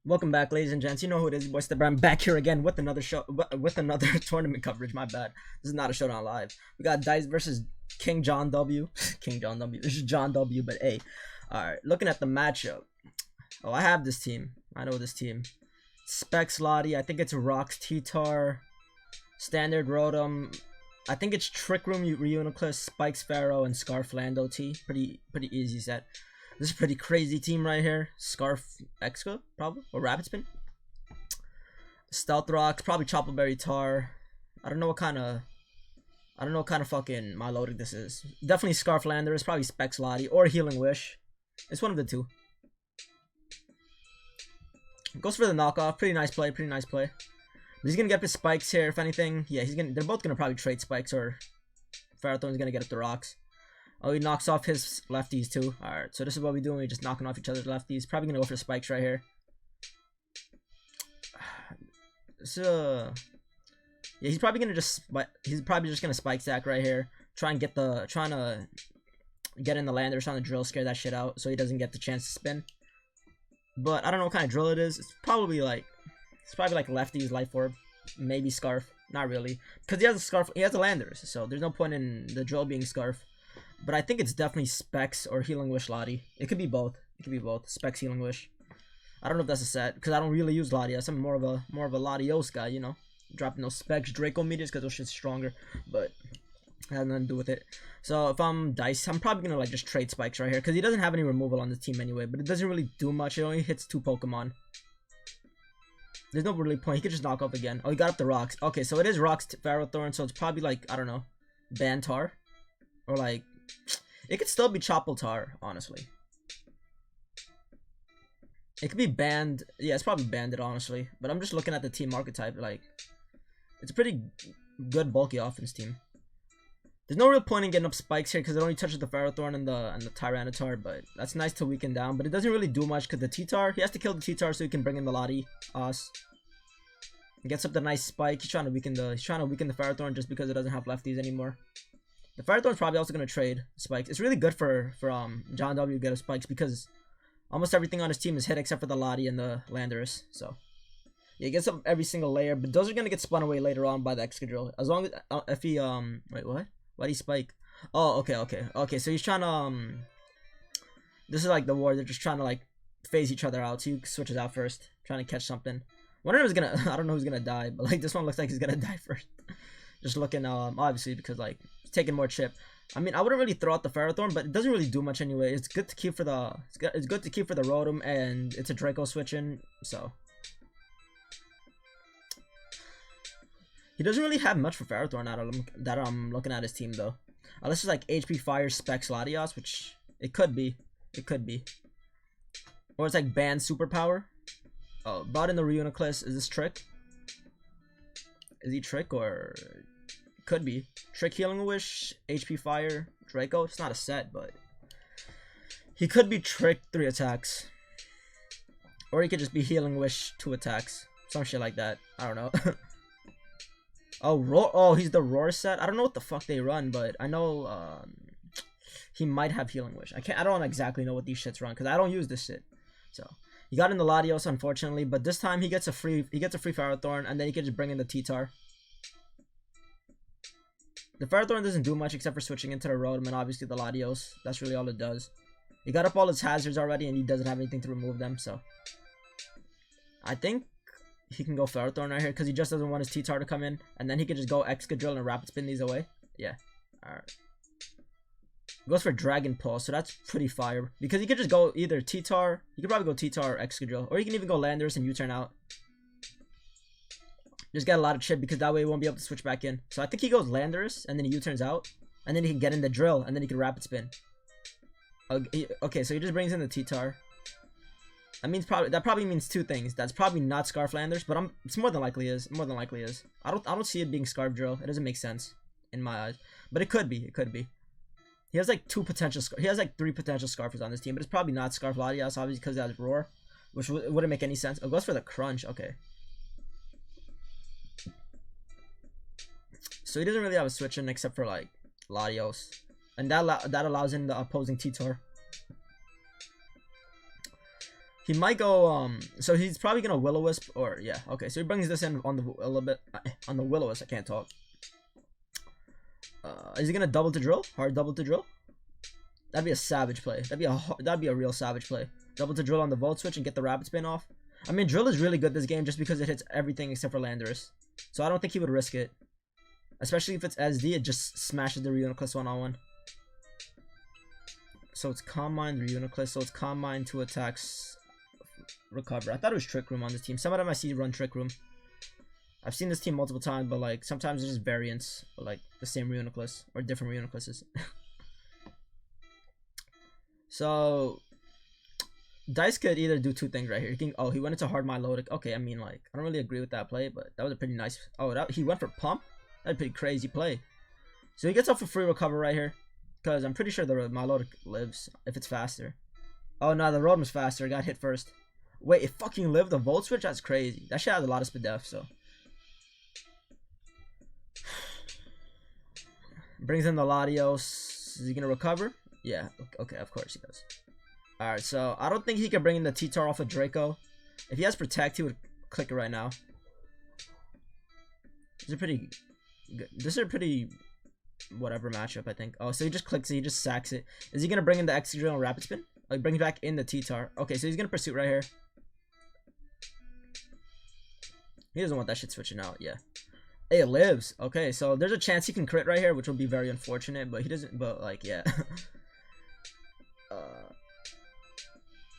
Welcome back, ladies and gents. You know who it is, boy Stef. I'm back here again with another show, with another tournament coverage. My bad. This is not a showdown live. We got Dice versus King John W. King John W. This is John W. But hey, all right. Looking at the matchup. Oh, I have this team. I know this team. Specs Lottie. I think it's Rocks T-Tar, Standard Rotom. I think it's Trick Room Reuniclus, Spikes Pharaoh, and Scarf Lando T. Pretty easy set. This is a pretty crazy team right here. Scarf Exca, probably, or Rapid Spin. Stealth Rocks, probably Choppleberry Tar. I don't know what kind of fucking Milotic this is. Definitely Scarf Lander. It's probably Specs Lottie or Healing Wish. It's one of the two. Goes for the knockoff. Pretty nice play. But he's gonna get the spikes here. If anything, yeah, they're both gonna probably trade spikes, or Ferrothorn's gonna get up the rocks. Oh, he knocks off his lefties too. Alright, so this is what we're doing. We're just knocking off each other's lefties. Probably gonna go for the spikes right here. So yeah, he's probably just gonna spike stack right here. Trying to get in the landers, trying to drill scare that shit out so he doesn't get the chance to spin. But I don't know what kind of drill it is. It's probably like lefties, Life Orb, maybe Scarf. Not really, because he has a Scarf. He has a landers, so there's no point in the drill being Scarf. But I think it's definitely Specs or Healing Wish Lottie. It could be both. Specs, Healing Wish. I don't know if that's a set because I don't really use Latios. I'm more of a Latios guy, you know, dropping those Specs Draco meters because those shit's stronger. But it has nothing to do with it. So if I'm Dice, I'm probably gonna just trade Spikes right here because he doesn't have any removal on the team anyway. But it doesn't really do much. It only hits 2 Pokemon. There's no really point. He could just knock off again. Oh, he got up the rocks. Okay, so it is Rocks Ferrothorn, so it's probably like, I don't know, Bantar, or like. It could still be Choppletar, honestly. It could be banned. Yeah, it's probably banded, honestly. But I'm just looking at the team archetype. Like, it's a pretty good bulky offense team. There's no real point in getting up spikes here because it only touches the Ferrothorn and the Tyranitar. But that's nice to weaken down. But it doesn't really do much because the T-Tar, he has to kill the T-Tar so he can bring in the Lottie. He gets up the nice spike. He's trying to weaken the Ferrothorn just because it doesn't have lefties anymore. The Ferrothorn's probably also going to trade spikes. It's really good for John W to get spikes because almost everything on his team is hit except for the Lottie and the Landorus. So yeah, he gets up every single layer, but those are going to get spun away later on by the Excadrill. As long as if he wait, what? Why'd he spike? Oh, okay. So he's trying to this is like the war. They're just trying to like phase each other out. So he switches out first, trying to catch something. One of them is gonna I don't know who's gonna die, but like this one looks like he's gonna die first. Just looking obviously because like taking more chip. I mean, I wouldn't really throw out the Ferrothorn, but it doesn't really do much anyway. It's good to keep for the Rotom, and it's a Draco switching, so he doesn't really have much for Ferrothorn that I'm looking at his team though. Unless it's like HP Fire Specs Latios, which it could be, or it's like Band Superpower. Oh, brought in the Reuniclus. Is this Trick? Is he Trick or? Could be Trick, Healing Wish, HP Fire, Draco. It's not a set, but he could be Trick 3 attacks, or he could just be Healing Wish 2 attacks, some shit like that. I don't know. Oh, he's the Roar set. I don't know what the fuck they run, but I know he might have Healing Wish. I don't exactly know what these shits run because I don't use this shit. So he got in the Latios unfortunately, but this time he gets a free Ferrothorn, and then he can just bring in the T-Tar. The Ferrothorn doesn't do much except for switching into the Rotom and obviously the Latios. That's really all it does. He got up all his hazards already and he doesn't have anything to remove them, so I think he can go Ferrothorn right here because he just doesn't want his T-Tar to come in, and then he can just go Excadrill and Rapid Spin these away. Yeah. Alright. Goes for Dragon Pulse, so that's pretty fire. Because he could just go either T-Tar, he could probably go T-Tar or Excadrill, or he can even go Landers and U-turn out. Just get a lot of chip because that way he won't be able to switch back in. So I think he goes Landers and then he U-turns out, and then he can get in the drill and then he can Rapid Spin. Okay, so he just brings in the T-Tar. That probably means two things. That's probably not Scarf Landers, but it's more than likely is. I don't see it being Scarf Drill. It doesn't make sense in my eyes, but it could be. He has like 3 potential Scarfers on this team, but it's probably not Scarf Latios, obviously because it has Roar, which wouldn't make any sense. It goes for the Crunch. Okay. So he doesn't really have a switch in except for like Latios, and that allows in the opposing T-Tar. He might go, so he's probably gonna Will-O-Wisp, or, yeah, okay, so he brings this in on the, a little bit, on the Will-O-Wisp, I can't talk. Is he gonna double to drill? Hard double to drill? That'd be a savage play. That'd be a real savage play. Double to drill on the Volt Switch and get the Rapid Spin off. I mean, drill is really good this game just because it hits everything except for Landorus. So I don't think he would risk it. Especially if it's SD, it just smashes the Reuniclus one-on-one. So it's Calm Mind, Reuniclus, so it's Calm Mind to attacks Recover. I thought it was Trick Room on this team. Some of them I see run Trick Room. I've seen this team multiple times, but like sometimes it's just variants, or like the same Reuniclus or different Reunicluses. So Dice could either do two things right here. He can, oh, he went into Hard Milotic. Okay, I mean, like, I don't really agree with that play, but that was a pretty nice. Oh, he went for Pump. That's a pretty crazy play. So he gets off a free Recover right here, because I'm pretty sure the Milotic lives if it's faster. Oh no, the Rotom's faster. It got hit first. Wait, it fucking lived the Volt Switch? That's crazy. That shit has a lot of speed def, so. Brings in the Latios. Is he gonna recover? Yeah, okay, of course he does. Alright, so I don't think he can bring in the T-Tar off of Draco. If he has Protect, he would click it right now. This is a pretty good. This is a pretty whatever matchup, I think. Oh, so he just clicks it, he just sacks it. Is he gonna bring in the Excadrill and Rapid Spin? Like, brings back in the T-Tar. Okay, so he's gonna Pursuit right here. He doesn't want that shit switching out, yeah. Hey, it lives. Okay, so there's a chance he can crit right here, which will be very unfortunate, but he doesn't, but like, yeah.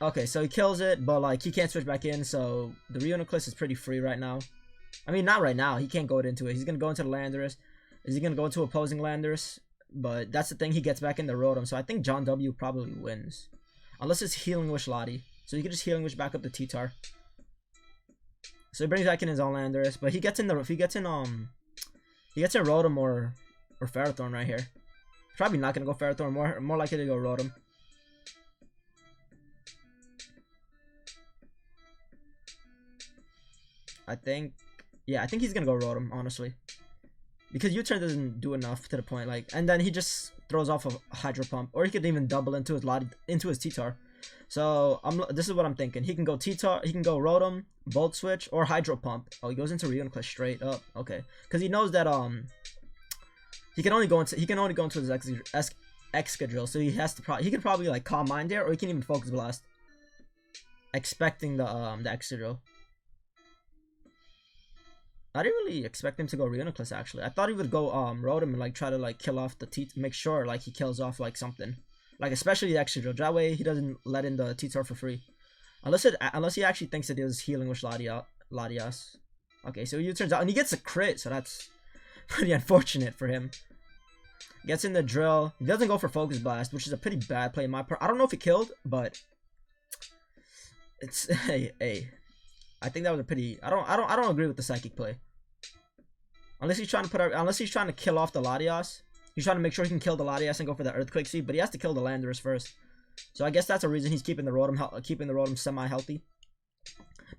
Okay, so he kills it, but like, he can't switch back in, so the Reuniclus is pretty free right now. I mean, not right now, he can't go into it. He's gonna go into the Landorus. Is he gonna go into opposing Landorus? But that's the thing, he gets back in the Rotom, so I think John W probably wins. Unless it's Healing Wish Lottie. So he can just Healing Wish back up the T-Tar. So he brings back in his own Landorus, but he gets in Rotom or Ferrothorn right here. Probably not gonna go Ferrothorn, more likely to go Rotom. I think he's gonna go Rotom, honestly. Because U-turn doesn't do enough to the point, like, and then he just throws off a Hydro Pump, or he could even double into his T-Tar. So this is what I'm thinking. He can go T-Tar, he can go Rotom, Volt Switch, or Hydro Pump. Oh, he goes into Reuniclus straight up. Okay, because he knows that he can only go into his Excadrill, so he can probably like Calm Mind there, or he can even Focus Blast, expecting the Excadrill. I didn't really expect him to go Reuniclus, actually. I thought he would go Rotom and like try to like kill off the T, make sure like he kills off like something, like especially the Excadrill. That way he doesn't let in the T-Tar for free, unless he actually thinks it is Healing Wish Latias. Okay, so he turns out and he gets a crit, so that's pretty unfortunate for him. Gets in the Drill. He doesn't go for Focus Blast, which is a pretty bad play in my part. I don't know if he killed, but it's hey. I think that was a pretty. I don't agree with the Psychic play. Unless he's trying to kill off the Latias. He's trying to make sure he can kill the Latias and go for the Earthquake Seed, but he has to kill the Landorus first. So I guess that's a reason he's keeping the Rotom semi-healthy.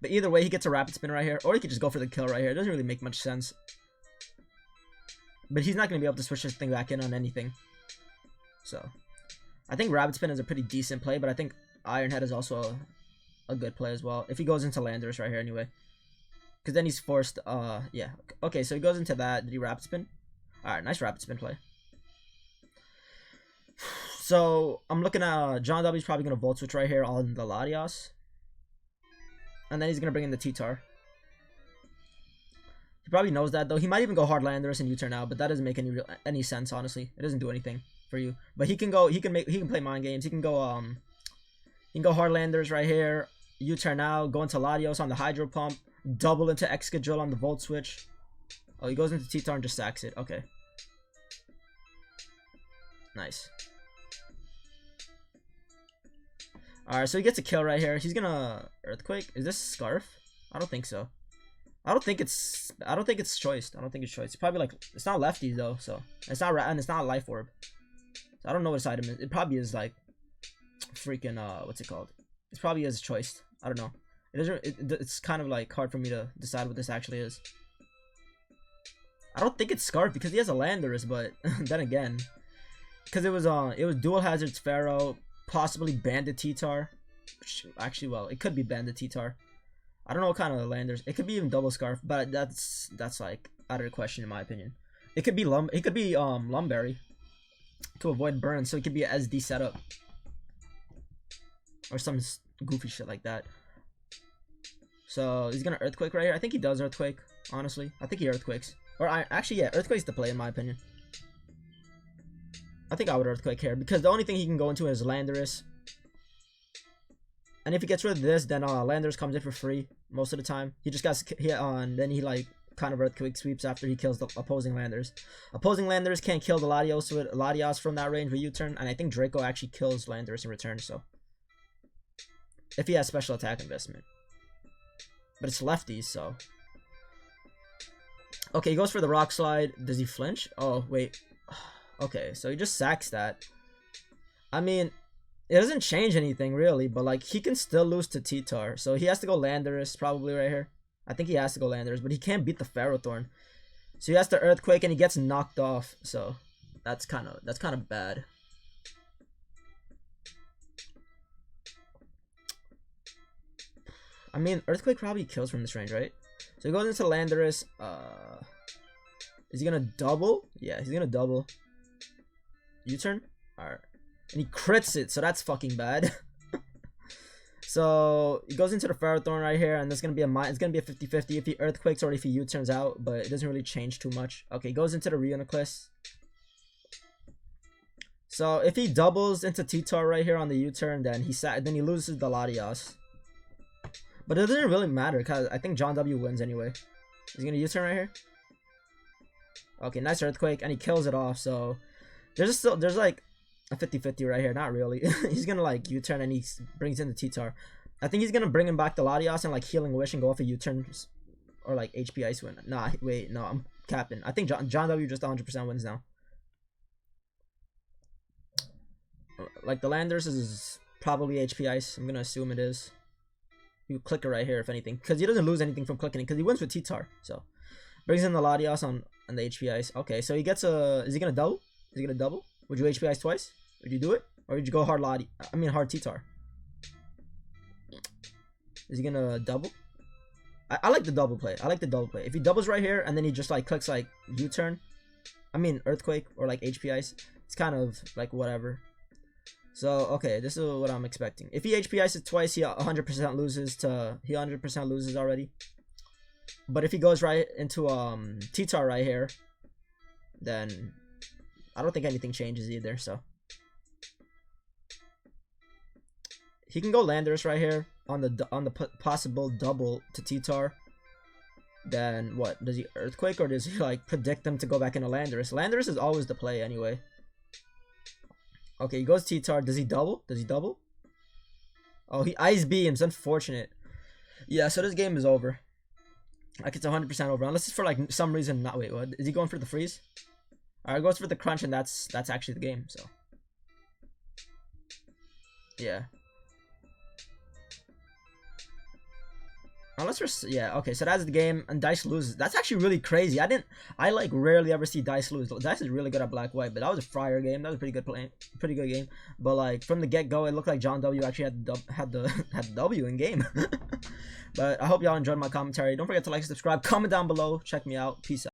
But either way, he gets a Rapid Spin right here, or he could just go for the kill right here. It doesn't really make much sense. But he's not going to be able to switch this thing back in on anything. So I think Rapid Spin is a pretty decent play, but I think Iron Head is also a good play as well. If he goes into Landorus right here anyway. Because then he's forced, yeah. Okay, so he goes into that. Did he Rapid Spin? Alright, nice Rapid Spin play. So, I'm looking at, John W's probably going to Volt Switch right here on the Latias. And then he's going to bring in the T-Tar. He probably knows that, though. He might even go hard Landorus and U-turn out, but that doesn't make any sense, honestly. It doesn't do anything for you. But he can play mind games. He can go hard Landorus right here. U-turn out, go into Latios on the Hydro Pump, double into Excadrill on the Volt Switch. Oh, he goes into T-Tar and just sacks it. Okay. Nice. Alright, so he gets a kill right here. He's gonna Earthquake. Is this Scarf? I don't think so. I don't think it's choiced. I don't think it's choiced. It's probably like, it's not lefty though, so it's not, and it's not Life Orb. So I don't know what this item is. It probably is like freaking what's it called? It probably is choiced. I don't know. It's kind of like hard for me to decide what this actually is. I don't think it's Scarf because he has a Landorus, but then again, because it was Dual Hazards Pharaoh, possibly Bandit T-Tar. Actually, well, it could be Bandit T-Tar. I don't know what kind of landers. It could be even Double Scarf, but that's like out of the question in my opinion. It could be Lumberry to avoid burn, so it could be a SD setup or some goofy shit like that. So he's gonna Earthquake right here. I think he does Earthquake. Honestly, I think he Earthquakes. Or actually, yeah, Earthquake's the play in my opinion. I think I would Earthquake here because the only thing he can go into is Landorus. And if he gets rid of this, then Landorus comes in for free most of the time. He just got hit on, then he like kind of Earthquake sweeps after he kills the opposing Landers. Opposing Landers can't kill the Latios from that range with U-turn, and I think Draco actually kills Landorus in return. So if he has special attack investment, but it's lefties, so okay. He goes for the Rock Slide. Does he flinch? Oh wait. Okay, so he just sacks that. I mean, it doesn't change anything really, but like he can still lose to T-Tar, so he has to go Landorus probably right here. I think he has to go Landorus, but he can't beat the Ferrothorn, so he has to Earthquake and he gets knocked off. So that's kind of bad. I mean, Earthquake probably kills from this range, right? So he goes into Landorus. Is he gonna double? Yeah, he's gonna double. U-turn? Alright. And he crits it, so that's fucking bad. So he goes into the Ferrothorn right here, and it's gonna be a 50-50 if he Earthquakes or if he U-turns out, but it doesn't really change too much. Okay, he goes into the Reuniclus. So if he doubles into T-Tar right here on the U-turn, then he loses the Latios. But it doesn't really matter because I think John W wins anyway. He's gonna U-turn right here. Okay, nice Earthquake, and he kills it off. So there's like a 50-50 right here. Not really. He's gonna like U-turn and he brings in the T-Tar. I think he's gonna bring him back the Latios and like Healing Wish and go off a U-turn or like HP Ice Wind. Nah, wait, no, I'm capping. I think John W just 100% wins now. Like the Landers is probably HP Ice. I'm gonna assume it is. You click it right here if anything, because he doesn't lose anything from clicking it because he wins with T-Tar. So brings in the Latios on the HP Ice. Okay, so he gets a. Is he gonna double? Is he gonna double? Would you HP Ice twice? Would you do it? Or would you go hard hard T-Tar? Is he gonna double? I like the double play. I like the double play. If he doubles right here and then he just like clicks like U-turn, I mean Earthquake or like HP Ice, it's kind of like whatever. So okay, this is what I'm expecting. If he HP Ices twice, he 100% loses to. He 100% loses already. But if he goes right into T-Tar right here, then I don't think anything changes either. So he can go Landorus right here on the possible double to T-Tar. Then what? Does he Earthquake or does he like predict them to go back into Landorus? Landorus is always the play anyway. Okay, he goes T-Tar. Does he double? Does he double? Oh, he Ice Beams. Unfortunate. Yeah, so this game is over. Like it's 100% over. Unless it's for like some reason not. Wait, what? Is he going for the freeze? Alright, goes for the crunch, and that's actually the game. So yeah. Unless we're yeah, okay, so that's the game, and Dice loses. That's actually really crazy. I like rarely ever see Dice lose. Dice is really good at black white, but that was a Fryer game. That was a pretty good game. But like from the get go, it looked like John W actually had the W in game. But I hope y'all enjoyed my commentary. Don't forget to like, subscribe, comment down below. Check me out. Peace out.